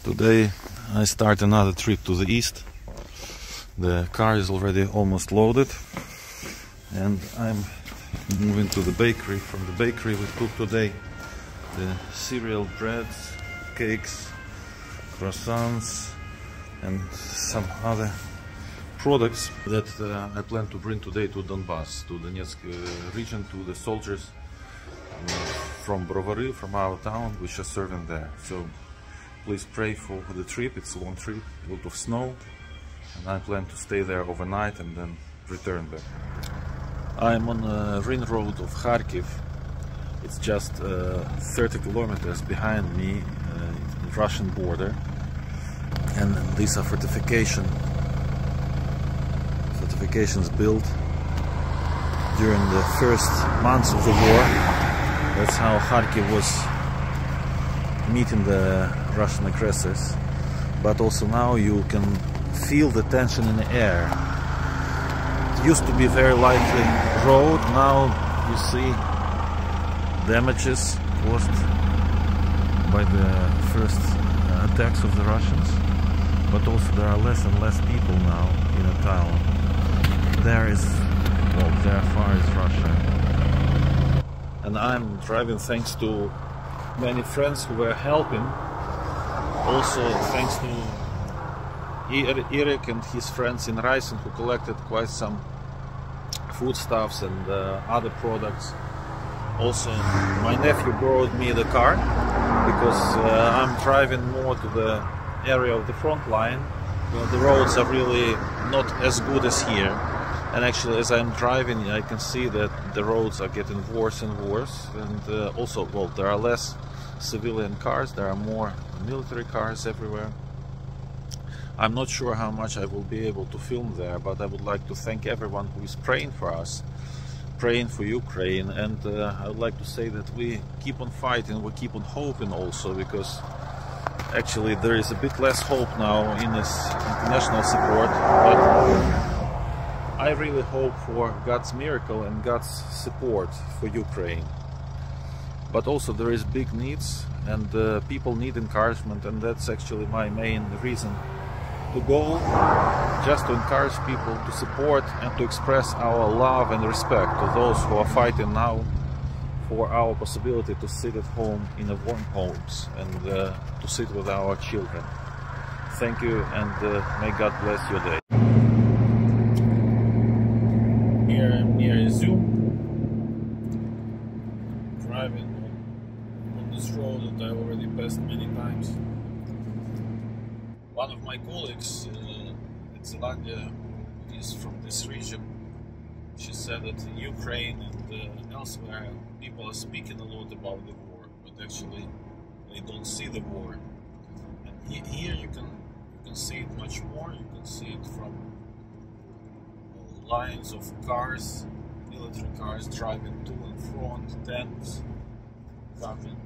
Today I start another trip to the east. The car is already almost loaded and I'm moving to the bakery. From the bakery we cook today the cereal breads, cakes, croissants and some other products that I plan to bring today to Donbass, to the Donetsk region, to the soldiers from Brovary, from our town, which are serving there. So please pray for the trip. It's a long trip, a lot of snow, and I plan to stay there overnight and then return back. I'm on the ring road of Kharkiv. It's just 30 kilometers behind me, the Russian border, and these are fortifications built during the first months of the war. That's how Kharkiv was meeting the Russian aggressors. But also now you can feel the tension in the air. It used to be a very lively road. Now you see damages caused by the first attacks of the Russians. But also there are less and less people now in the town. There far is Russia. And I'm driving thanks to many friends who were helping. Also thanks to Eric and his friends in Rysen, who collected quite some foodstuffs and other products. Also my nephew borrowed me the car because I'm driving more to the area of the Frontline, where the roads are really not as good as here. And actually, as I'm driving, I can see that the roads are getting worse and worse. And also, well, there are less civilian cars, there are more military cars everywhere. I'm not sure how much I will be able to film there, but I would like to thank everyone who is praying for us, praying for Ukraine. And I would like to say that we keep on fighting, we keep on hoping also, because actually there is a bit less hope now in this international support. But I really hope for God's miracle and God's support for Ukraine. But also there is big needs, and people need encouragement, and that's actually my main reason to go, just to encourage people to support and to express our love and respect to those who are fighting now for our possibility to sit at home in a warm homes and to sit with our children. Thank you, and may God bless your day. Here I'm near Zoom, driving on this road that I already passed many times. One of my colleagues in Zealandia is from this region. She said that in Ukraine and elsewhere people are speaking a lot about the war, but actually they don't see the war. And here you can see it much more. You can see it from lines of cars, military cars driving to and from, tanks coming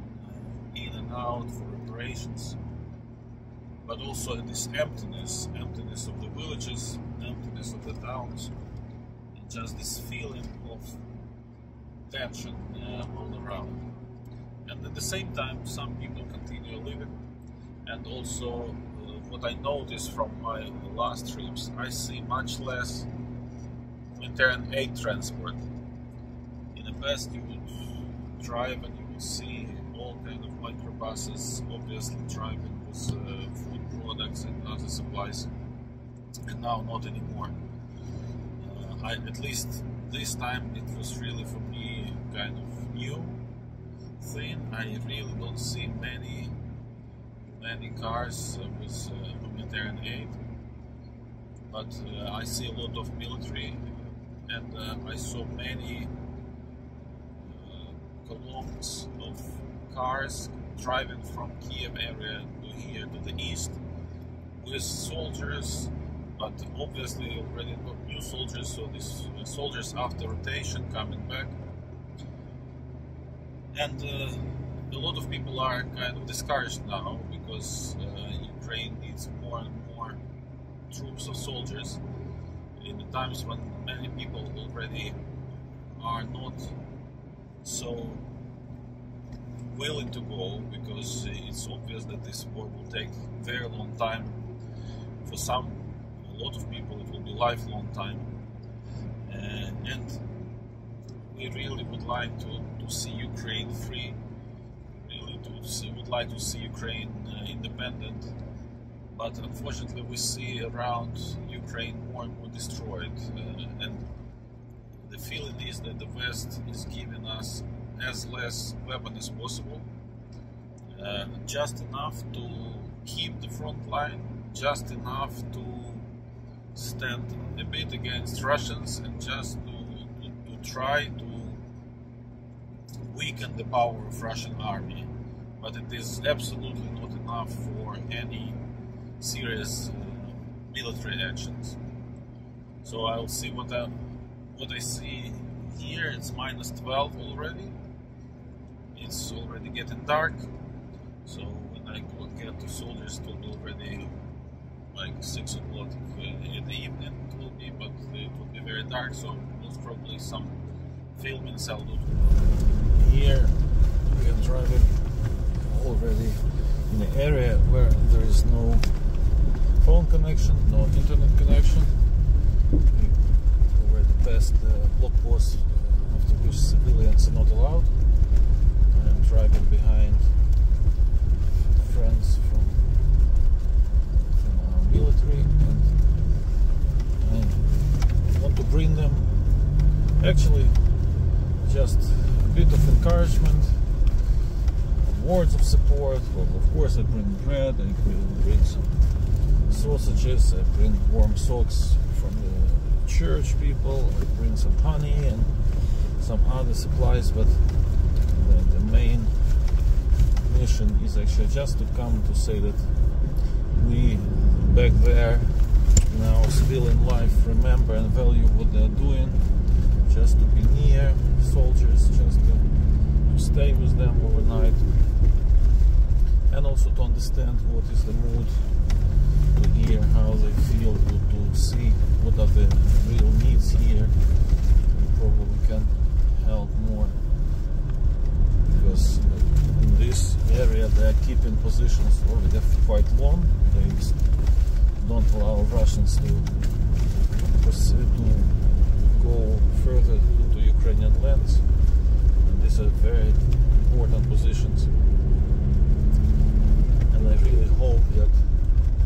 in and out for operations. But also this emptiness of the villages, emptiness of the towns, and just this feeling of tension all around. And at the same time, some people continue living. And also, what I noticed from my last trips, I see much less humanitarian aid transport. In the past, you would drive and you would see all kind of microbuses, obviously driving with food products and other supplies, and now not anymore. At least this time it was really for me kind of new thing. I really don't see many cars with humanitarian aid, but I see a lot of military, and I saw many columns of cars driving from Kiev area to here to the east with soldiers, but obviously already not new soldiers, so these soldiers after rotation coming back. And a lot of people are kind of discouraged now because Ukraine needs more and more troops or soldiers in the times when many people already are not so willing to go, because it's obvious that this war will take a very long time. For some, a lot of people, it will be lifelong time, and we really would like to see Ukraine free. Really would like to see Ukraine independent. But unfortunately, we see around Ukraine more and more destroyed, and the feeling is that the West is giving us as less weapon as possible, just enough to keep the front line, just enough to stand a bit against Russians, and just to try to weaken the power of Russian army. But it is absolutely not enough for any serious military actions. So I'll see what I see here. It's -12 already. It's already getting dark. So when I get to soldiers, it will be already like 6 o'clock in the evening. It will be, but it will be very dark. So most probably some filmings I'll do. Here we are driving already in the area where there is no phone connection, no internet connection. We already passed the block post after which civilians are not allowed. I am driving behind friends from our military, and I want to bring them actually just a bit of encouragement, words of support. Well, of course, I bring bread, I bring some sausages, I bring warm socks from the church people, I bring some honey and some other supplies, but the main mission is actually just to come to say that we back there in our civilian life remember and value what they're doing, just to be near soldiers, just to stay with them overnight, and also to understand what is the mood, to hear how they feel, to see what are the real needs here. We probably can help more, because in this area they are keeping positions already quite long. They don't allow Russians to go further into Ukrainian lands. And these are very important positions. And I really hope that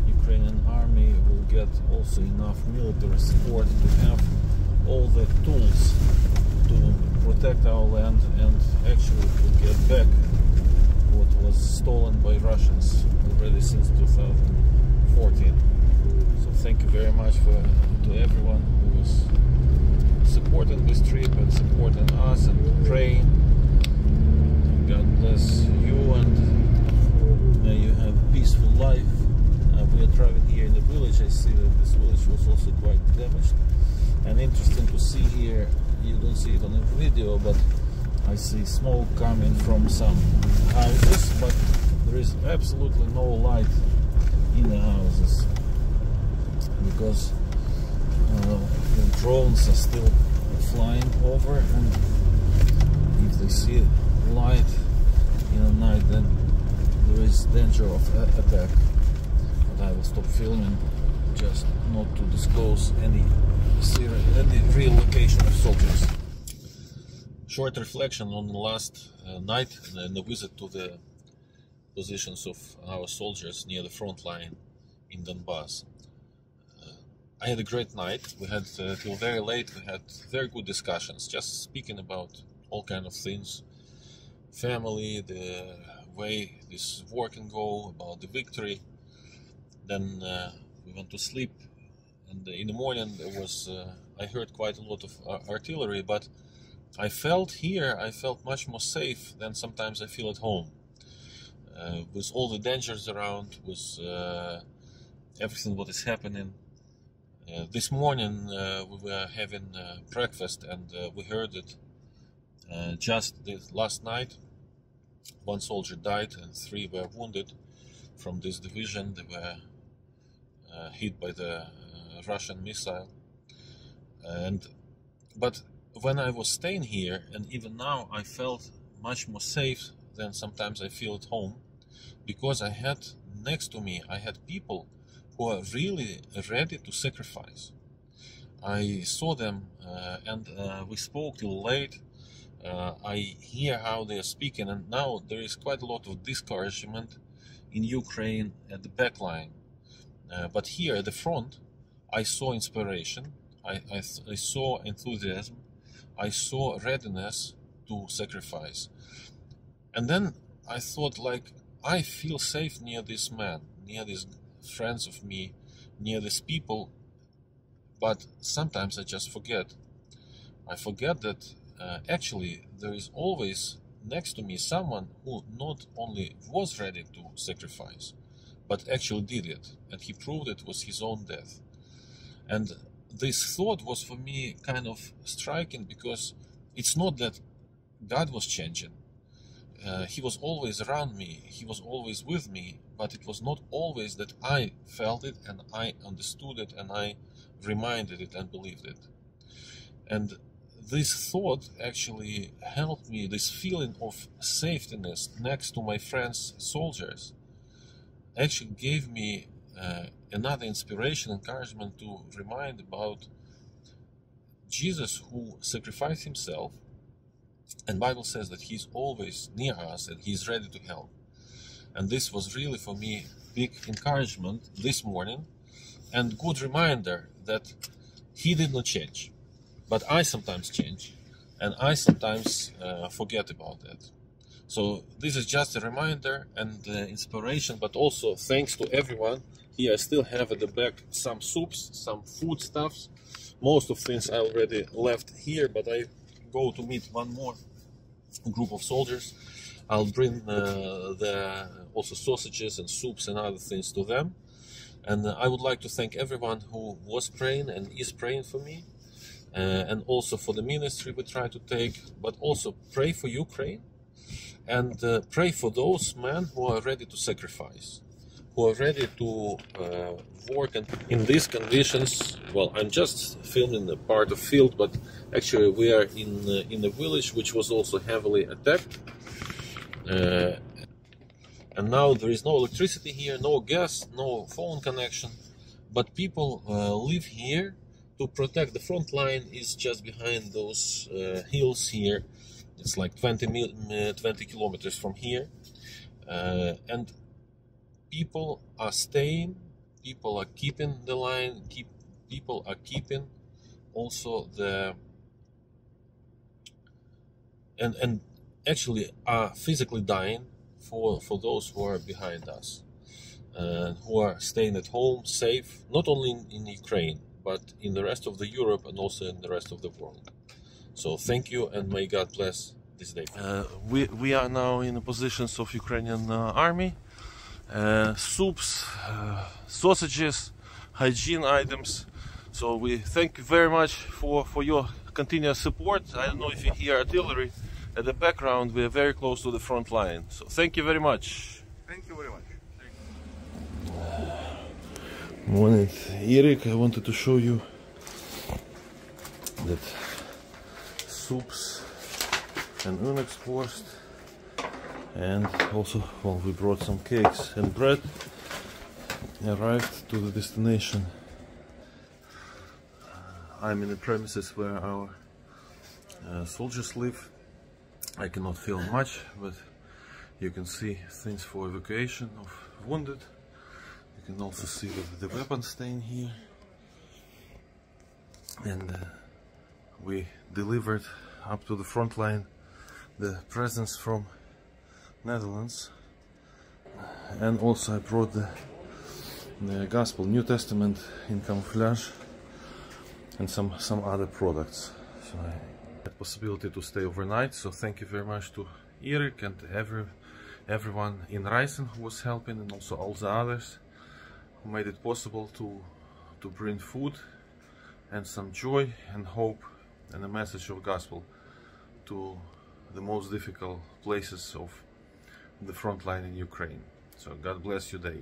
Ukrainian army will get also enough military support to have all the tools to protect our land and actually to get back what was stolen by Russians already since 2014. So thank you very much to everyone who is supporting this trip and supporting us and praying. God bless you, and may you have a peaceful life. We are driving here in the village. I see that this village was also quite damaged, and interesting to see here. You don't see it on the video, but I see smoke coming from some houses, but there is absolutely no light in the houses, because the drones are still flying over, and if they see light in the night, then there is danger of attack. But I will stop filming just not to disclose any real location of soldiers. Short reflection on the last night and the visit to the positions of our soldiers near the front line in Donbass. I had a great night. We had till very late. We had very good discussions, just speaking about all kind of things, family, the way this war can go, about the victory. Then we went to sleep, and in the morning there was I heard quite a lot of artillery, but I felt much more safe than sometimes I feel at home, with all the dangers around, with everything what is happening. This morning we were having breakfast, and we heard that just last night 1 soldier died and 3 were wounded from this division. They were hit by the Russian missile. But when I was staying here, and even now, I felt much more safe than sometimes I feel at home, because I had next to me, I had people who are really ready to sacrifice. I saw them and we spoke till late. I hear how they are speaking, and now there is quite a lot of discouragement in Ukraine at the back line. But here at the front, I saw inspiration, I saw enthusiasm, I saw readiness to sacrifice. And then I thought, like, I feel safe near this man, near these friends of me, near these people, but sometimes I just forget. I forget that actually there is always next to me someone who not only was ready to sacrifice, but actually did it, and he proved it was his own death. And this thought was for me kind of striking, because it's not that God was changing. He was always around me, he was always with me, but it was not always that I felt it and I understood it and I reminded it and believed it. And this thought actually helped me, this feeling of safetyness next to my friends soldiers actually gave me another inspiration, encouragement to remind about Jesus, who sacrificed himself, and Bible says that he's always near us and he's ready to help. And this was really for me big encouragement this morning, and good reminder that he did not change, but I sometimes change, and I sometimes forget about that. So this is just a reminder and inspiration, but also thanks to everyone. Here I still have at the back some soups, some food stuffs. Most of things I already left here, but I go to meet one more group of soldiers. I'll bring also sausages and soups and other things to them. And I would like to thank everyone who was praying and is praying for me, and also for the ministry we try to take, but also pray for Ukraine, and pray for those men who are ready to sacrifice, who are ready to work. And in these conditions, well, I'm just filming a part of field, but actually we are in a village which was also heavily attacked. And now there is no electricity here, no gas, no phone connection, but people live here to protect. The front line is just behind those hills here. It's like 20 kilometers from here. And people are staying, people are keeping the line, people are keeping also the... and actually are physically dying for those who are behind us, who are staying at home safe, not only in Ukraine, but in the rest of the Europe and also in the rest of the world. So thank you, and may God bless this day. We are now in the positions of Ukrainian army. Soups, sausages, hygiene items. So we thank you very much for your continuous support. I don't know if you hear artillery at the background. We are very close to the front line. So thank you very much. Thank you very much. Morning, Eric. I wanted to show you that soups and Unexposed, and also, well, we brought some cakes and bread, arrived to the destination. I'm in the premises where our soldiers live. I cannot film much, but you can see things for evacuation of wounded. You can also see the weapons staying here. And we delivered up to the front line the presents from Netherlands, and also I brought the Gospel, New Testament in camouflage, and some other products. So I had the possibility to stay overnight, so thank you very much to Eric and everyone in Rysen who was helping, and also all the others who made it possible to bring food and some joy and hope and a message of gospel to the most difficult places of the front line in Ukraine. So God bless you day.